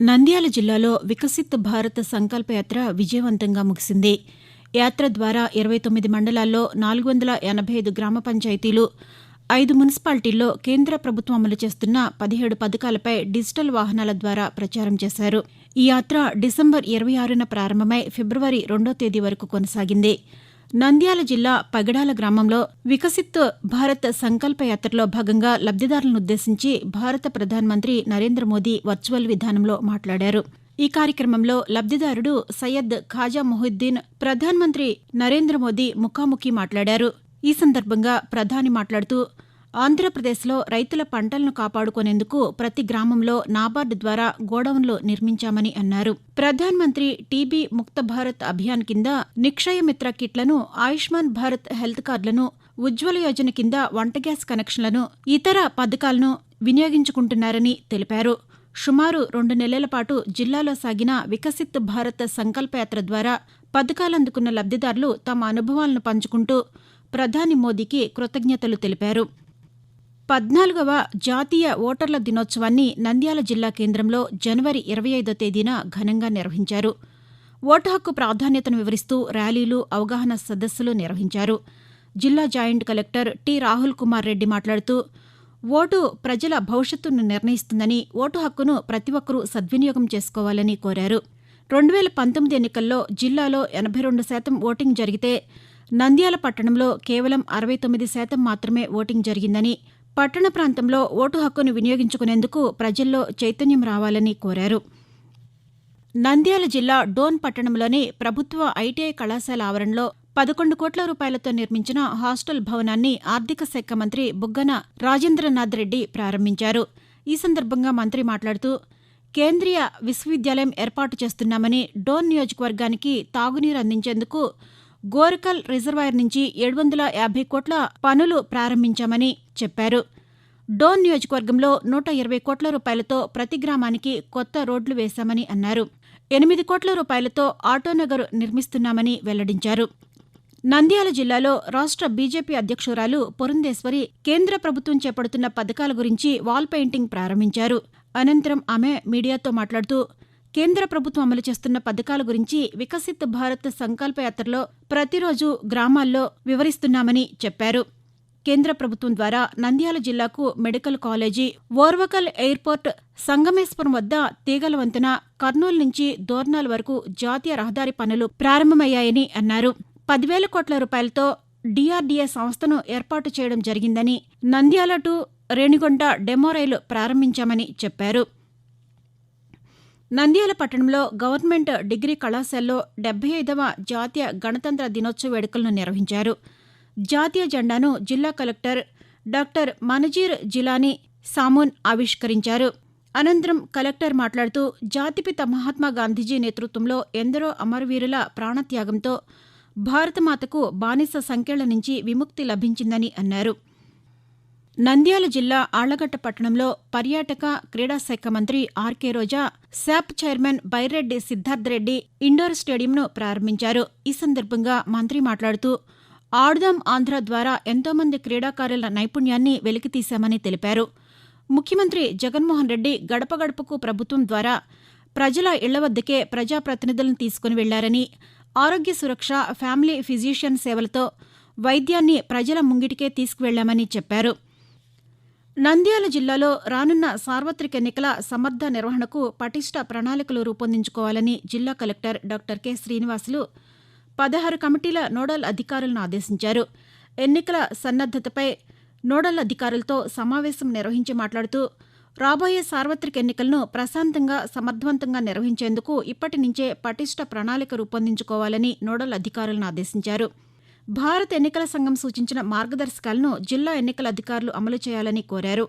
నంద్యాల జిల్లాలో వికసిత్ భారత్ సంకల్ప యాత్ర విజయవంతంగా ముగిసింది. యాత్ర ద్వారా 29 మండలాల్లో 485 గ్రామ పంచాయతీలు, 5 మున్సిపాలిటీల్లో కేంద్ర ప్రభుత్వం అమలు చేస్తున్న 17 పథకాలపై డిజిటల్ వాహనాల ద్వారా ప్రచారం చేశారు. ఈ యాత్ర డిసెంబర్ 26న ప్రారంభమై ఫిబ్రవరి 2వ తేదీ వరకు కొనసాగింది. నంద్యాల జిల్లా పగడాల గ్రామంలో వికసిత్ భారత్ సంకల్ప యాత్రలో భాగంగా లబ్దిదారులనుద్దేశించి భారత ప్రధానమంత్రి నరేంద్ర మోదీ వర్చువల్ విధానంలో మాట్లాడారు. ఈ కార్యక్రమంలో లబ్దిదారుడు సయ్యద్ ఖాజా మొహిద్దీన్ ప్రధానమంత్రి నరేంద్ర మోదీ ముఖాముఖి మాట్లాడారు. ఈ సందర్భంగా ప్రధాని మాట్లాడుతూ ఆంధ్రప్రదేశ్లో రైతుల పంటలను కాపాడుకునేందుకు ప్రతి గ్రామంలో నాబార్డు ద్వారా గోడౌన్లు నిర్మించామని అన్నారు. ప్రధానమంత్రి టీబీ ముక్త భారత్ అభియాన్ కింద నిక్షయ మిత్ర కిట్లను, ఆయుష్మాన్ భారత్ హెల్త్ కార్డులను, ఉజ్వల యోజన కింద వంట గ్యాస్ కనెక్షన్లను, ఇతర పథకాలను వినియోగించుకుంటున్నారని తెలిపారు. సుమారు 2 నెలల పాటు జిల్లాలో సాగిన వికసిత్ భారత్ సంకల్పయాత్ర ద్వారా పథకాలందుకున్న లబ్దిదారులు తమ అనుభవాలను పంచుకుంటూ ప్రధాని మోదీకి కృతజ్ఞతలు తెలిపారు. 14వ జాతీయ ఓటర్ల దినోత్సవాన్ని నంద్యాల జిల్లా కేంద్రంలో జనవరి 25వ తేదీన ఘనంగా నిర్వహించారు. ఓటు హక్కు ప్రాధాన్యతను వివరిస్తూ ర్యాలీలు, అవగాహన సదస్సులు నిర్వహించారు. జిల్లా joint collector T. Rahul Kumar Reddy మాట్లాడుతూ ఓటు ప్రజల భవిష్యత్తును నిర్ణయిస్తుందని, ఓటు హక్కును ప్రతి ఒక్కరూ సద్వినియోగం చేసుకోవాలని కోరారు. 2019 ఎన్నికల్లో జిల్లాలో 82% ఓటింగ్ జరిగితే నంద్యాల పట్టణంలో కేవలం 69% మాత్రమే ఓటింగ్ జరిగిందని, పట్టణ ప్రాంతంలో ఓటు హక్కును వినియోగించుకునేందుకు ప్రజల్లో చైతన్యం రావాలని కోరారు. నంద్యాల జిల్లా డోన్ పట్టణంలోని ప్రభుత్వ ఐటీఐ కళాశాల ఆవరణలో 11 కోట్ల రూపాయలతో నిర్మించిన హాస్టల్ భవనాన్ని ఆర్థిక శాఖ మంత్రి బుగ్గన రాజేంద్రనాథ్ రెడ్డి ప్రారంభించారు. ఈ సందర్భంగా మంత్రి మాట్లాడుతూ కేంద్రీయ విశ్వవిద్యాలయం ఏర్పాటు చేస్తున్నామని, డోన్ నియోజకవర్గానికి తాగునీరు అందించేందుకు గోరకల్ రిజర్వాయర్ నుంచి 750 కోట్ల పనులు ప్రారంభించామని చెప్పారు. డోన్ నియోజకవర్గంలో 120 కోట్ల రూపాయలతో ప్రతి గ్రామానికి కొత్త రోడ్లు వేశామని అన్నారు. 8 కోట్ల రూపాయలతో ఆటోనగర్ నిర్మిస్తున్నామని వెల్లడించారు. నంద్యాల జిల్లాలో రాష్ట్ర బీజేపీ అధ్యక్షురాలు పురంధేశ్వరి కేంద్ర ప్రభుత్వం చేపడుతున్న పథకాల గురించి వాల్ పెయింటింగ్ ప్రారంభించారు. అనంతరం ఆమె మీడియాతో మాట్లాడుతూ కేంద్ర ప్రభుత్వం అమలు చేస్తున్న పథకాల గురించి వికసిత్ భారత్ సంకల్ప యాత్రలో ప్రతిరోజు గ్రామాల్లో వివరిస్తున్నామని చెప్పారు. కేంద్ర ప్రభుత్వం ద్వారా నంద్యాల జిల్లాకు medical college, Orvakal airport, Sangameswaram వద్ద తీగల వంతెన, కర్నూలు నుంచి దోర్నాల్ వరకు జాతీయ రహదారి పనులు ప్రారంభమయ్యాయని అన్నారు. 10,000 కోట్ల రూపాయలతో డీఆర్డీఏ సంస్థను ఏర్పాటు చేయడం జరిగిందని, నంద్యాల టు రేణిగుంట డెమో రైలు ప్రారంభించామని చెప్పారు. నంద్యాల పట్టణంలో గవర్నమెంట్ డిగ్రీ కళాశాలలో 75వ జాతీయ గణతంత్ర దినోత్సవ వేడుకలను నిర్వహించారు. జాతీయ జెండాను జిల్లా కలెక్టర్ డాక్టర్ మనజీర్ జిలానీ సామూన్ ఆవిష్కరించారు. అనంతరం కలెక్టర్ మాట్లాడుతూ జాతిపిత మహాత్మా గాంధీజీ నేతృత్వంలో ఎందరో అమరవీరుల ప్రాణత్యాగంతో భారతమాతకు బానిస సంకెళ్ల నుంచి విముక్తి లభించిందని అన్నారు. నంద్యాల జిల్లా ఆళ్లగడ్డ పట్టణంలో పర్యాటక, క్రీడా శాఖ మంత్రి ఆర్కే రోజా, శాప్ చైర్మన్ బైరెడ్డి సిద్ధార్థ్ రెడ్డి ఇండోర్ స్టేడియంను ప్రారంభించారు. ఈ సందర్భంగా మంత్రి మాట్లాడుతూ ఆడుదాం ఆంధ్ర ద్వారా ఎంతోమంది క్రీడాకారుల నైపుణ్యాన్ని వెలికితీశామని తెలిపారు. ముఖ్యమంత్రి జగన్మోహన్ రెడ్డి గడప గడపకు ప్రభుత్వం ద్వారా ప్రజల ఇళ్ల వద్దకే ప్రజాప్రతినిధులను తీసుకుని వెళ్లారని, ఆరోగ్య సురక్ష, ఫ్యామిలీ ఫిజిషియన్ సేవలతో వైద్యాన్ని ప్రజల ముంగిటికే తీసుకువెళ్లామని చెప్పారు. నంద్యాల జిల్లాలో రానున్న సార్వత్రిక ఎన్నికల సమర్థ నిర్వహణకు పటిష్ట ప్రణాళికలు రూపొందించుకోవాలని జిల్లా కలెక్టర్ డాక్టర్ కె. శ్రీనివాసులు 16 కమిటీల నోడల్ అధికారులను ఆదేశించారు. ఎన్నికల సన్నద్దతపై నోడల్ అధికారులతో సమావేశం నిర్వహించి మాట్లాడుతూ రాబోయే సార్వత్రిక ఎన్నికలను ప్రశాంతంగా, సమర్థవంతంగా నిర్వహించేందుకు ఇప్పటి నుంచే పటిష్ట ప్రణాళిక రూపొందించుకోవాలని నోడల్ అధికారులను ఆదేశించారు. భారత ఎన్నికల సంఘం సూచించిన మార్గదర్శకాలను జిల్లా ఎన్నికల అధికారులు అమలు చేయాలని కోరారు.